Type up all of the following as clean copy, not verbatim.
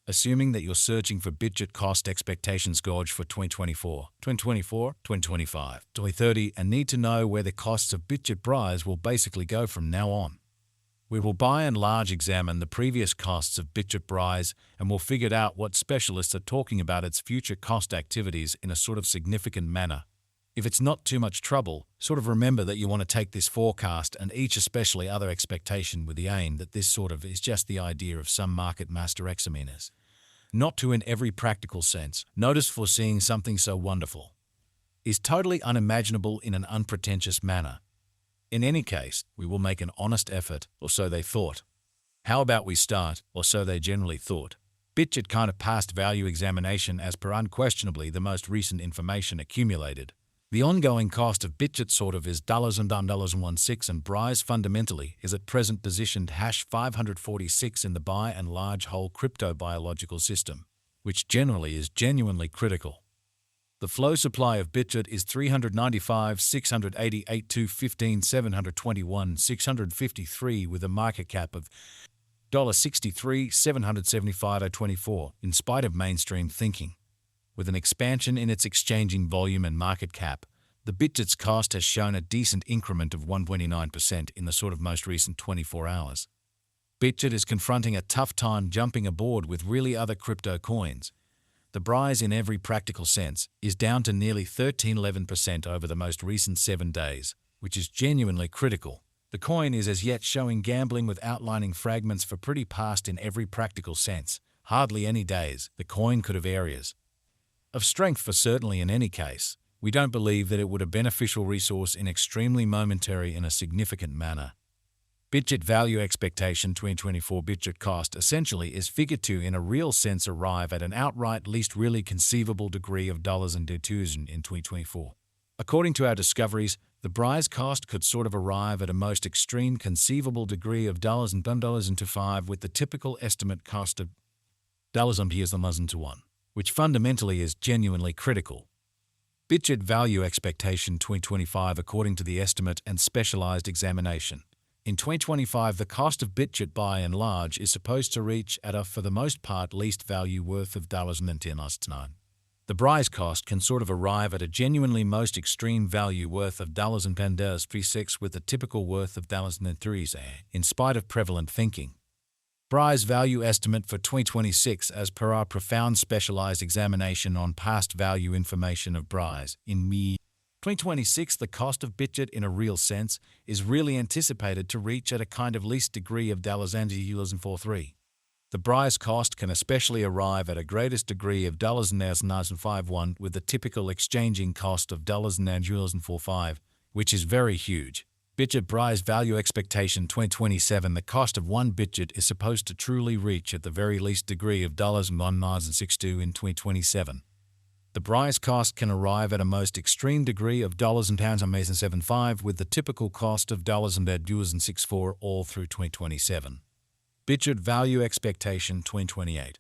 assuming that you're searching for Bitgert cost expectations gauge for 2024, 2024, 2025, 2030, and need to know where the costs of Bitgert Brise will basically go from now on. We will by and large examine the previous costs of Bitgert Brise, and we'll figure out what specialists are talking about its future cost activities in a sort of significant manner. If it's not too much trouble, sort of remember that you want to take this forecast and each especially other expectation with the aim that this sort of is just the idea of some market master examiners. Not to in every practical sense. Notice foreseeing something so wonderful is totally unimaginable in an unpretentious manner. In any case, we will make an honest effort, or so they thought. How about we start, or so they generally thought. Bitgert kind of past value examination as per unquestionably the most recent information accumulated. The ongoing cost of Bitgert sort of is $$16 and Brise fundamentally is at present positioned #546 in the by and large whole crypto-biological system, which generally is genuinely critical. The flow supply of Bitgert is 395, 688, 215, 721, 653 with a market cap of $63, 775, 24 in spite of mainstream thinking. With an expansion in its exchanging volume and market cap, the Bitgert's cost has shown a decent increment of 129% in the sort of most recent 24 hours. Bitgert is confronting a tough time jumping aboard with really other crypto coins. The Brise in every practical sense is down to nearly 11% over the most recent 7 days, which is genuinely critical. The coin is as yet showing gambling with outlining fragments for pretty past in every practical sense. Hardly any days, the coin could have areas of strength for certainly in any case. We don't believe that it would a beneficial resource in extremely momentary in a significant manner. Bitgert value expectation 2024 Bitgert cost essentially is figured to in a real sense arrive at an outright least really conceivable degree of dollars and $2 in 2024. According to our discoveries, the Brise cost could sort of arrive at a most extreme conceivable degree of dollars and $5 with the typical estimate cost of dollars and to 1, which fundamentally is genuinely critical. Bitgert value expectation 2025 according to the estimate and specialized examination. In 2025, the cost of Bitgert by and large is supposed to reach at a, for the most part, least value worth of $10.9. The Brise cost can sort of arrive at a genuinely most extreme value worth of $10.36 with a typical worth of $3 in spite of prevalent thinking. Brise value estimate for 2026 as per our profound specialized examination on past value information of Brise in me. 2026, the cost of Bitgert in a real sense is really anticipated to reach at a kind of least degree of $43. The Brise cost can especially arrive at a greatest degree of $9.51 with the typical exchanging cost of $9.45, which is very huge. Bitgert Brise value expectation 2027 the cost of one Bitgert is supposed to truly reach at the very least degree of $1.62 in 2027. The Brise cost can arrive at a most extreme degree of dollars and pounds on Mason 75 with the typical cost of $2.64 all through 2027. Bitgert value expectation 2028.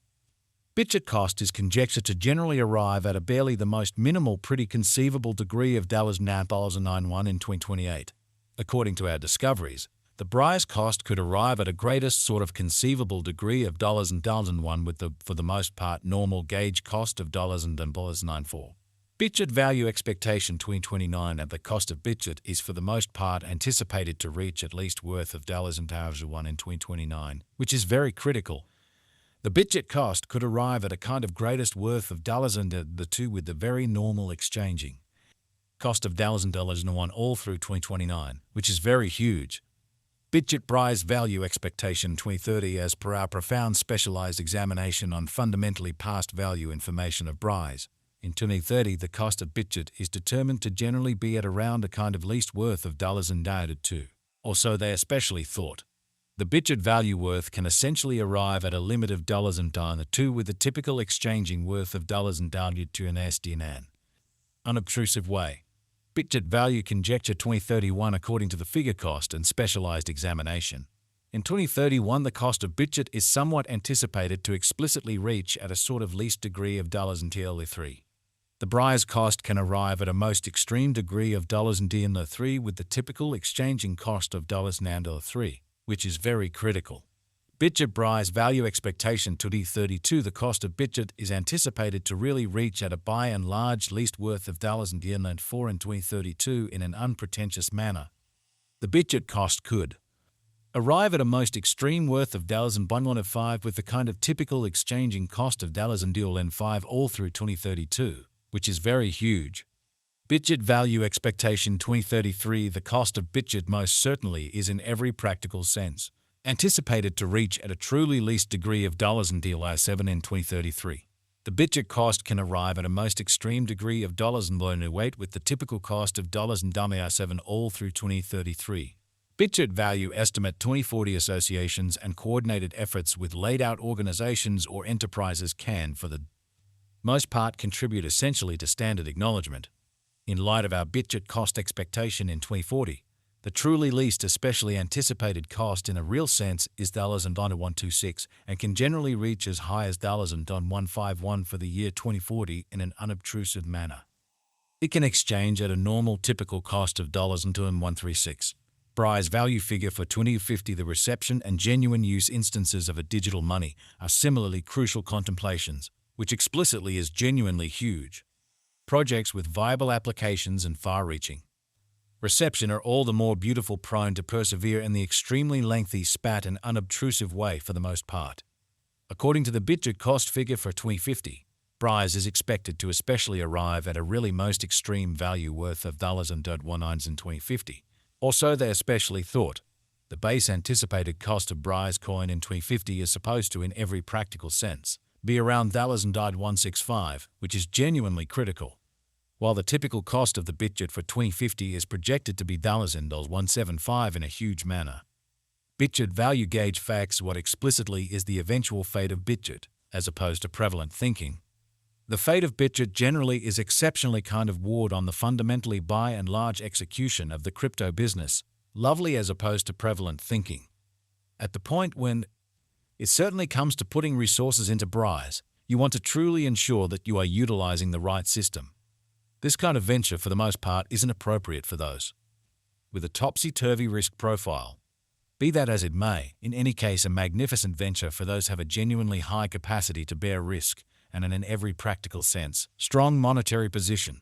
Bitgert cost is conjectured to generally arrive at a barely the most minimal pretty conceivable degree of $9.91 in 2028. According to our discoveries, the Brise cost could arrive at a greatest sort of conceivable degree of $1 with the, for the most part, normal gauge cost of $94. Bitgert value expectation 2029 at the cost of Bitgert is for the most part anticipated to reach at least worth of $1 in 2029, which is very critical. The Bitgert cost could arrive at a kind of greatest worth of $2 with the very normal exchanging cost of $1 all through 2029, which is very huge. Bitgert Brise value expectation 2030 as per our profound specialized examination on fundamentally past value information of Brise. In 2030, the cost of Bitgert is determined to generally be at around a kind of least worth of $2, or so they especially thought. The Bitgert value worth can essentially arrive at a limit of $2 with the typical exchanging worth of $2 in an unobtrusive way. Bitgert value conjecture 2031 according to the figure cost and specialized examination. In 2031, the cost of Bitgert is somewhat anticipated to explicitly reach at a sort of least degree of $3. The Brise cost can arrive at a most extreme degree of $3 with the typical exchanging cost of $3, which is very critical. Bitgert Brise value expectation 2032. The cost of Bitgert is anticipated to really reach at a by and large least worth of $4 in 2032 in an unpretentious manner. The Bitgert cost could arrive at a most extreme worth of $1.5 with the kind of typical exchanging cost of $5 all through 2032, which is very huge. Bitgert value expectation 2033. The cost of Bitgert most certainly is in every practical sense anticipated to reach at a truly least degree of $7 in 2033. The Bitgert cost can arrive at a most extreme degree of $8 with the typical cost of $7 all through 2033. Bitgert value estimate 2040 associations and coordinated efforts with laid-out organizations or enterprises can, for the most part, contribute essentially to standard acknowledgement. In light of our Bitgert cost expectation in 2040, the truly least especially anticipated cost in a real sense is $1.126 and can generally reach as high as $1.151 for the year 2040 in an unobtrusive manner. It can exchange at a normal typical cost of $1.136. Brise value figure for 2050. The reception and genuine use instances of a digital money are similarly crucial contemplations, which explicitly is genuinely huge. Projects with viable applications and far-reaching reception are all the more beautiful, prone to persevere in the extremely lengthy, spat and unobtrusive way for the most part. According to the Bitgert cost figure for 2050, Brise is expected to especially arrive at a really most extreme value worth of $1.19 in 2050. Or so they especially thought. The base anticipated cost of Brise coin in 2050 is supposed to, in every practical sense, be around $1.165, which is genuinely critical, while the typical cost of the Bitgert for 2050 is projected to be $1.175 in a huge manner. Bitgert value gauge facts what explicitly is the eventual fate of Bitgert, as opposed to prevalent thinking. The fate of Bitgert generally is exceptionally kind of warred on the fundamentally by and large execution of the crypto business, lovely as opposed to prevalent thinking. At the point when it certainly comes to putting resources into Brise, you want to truly ensure that you are utilizing the right system. This kind of venture, for the most part, isn't appropriate for those with a topsy-turvy risk profile. Be that as it may, in any case, a magnificent venture for those who have a genuinely high capacity to bear risk and in every practical sense, strong monetary position.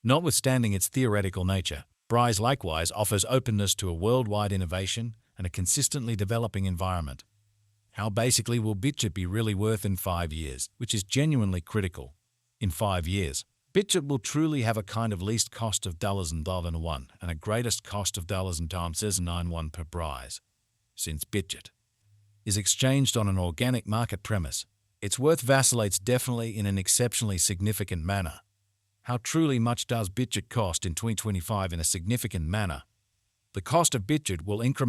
Notwithstanding its theoretical nature, Brise likewise offers openness to a worldwide innovation and a consistently developing environment. How basically will Bitgert be really worth in 5 years, which is genuinely critical? In 5 years, Bitgert will truly have a kind of least cost of $1 and a greatest cost of $1.91 per Brise. Since Bitgert is exchanged on an organic market premise, its worth vacillates definitely in an exceptionally significant manner. How truly much does Bitgert cost in 2025 in a significant manner? The cost of Bitgert will increment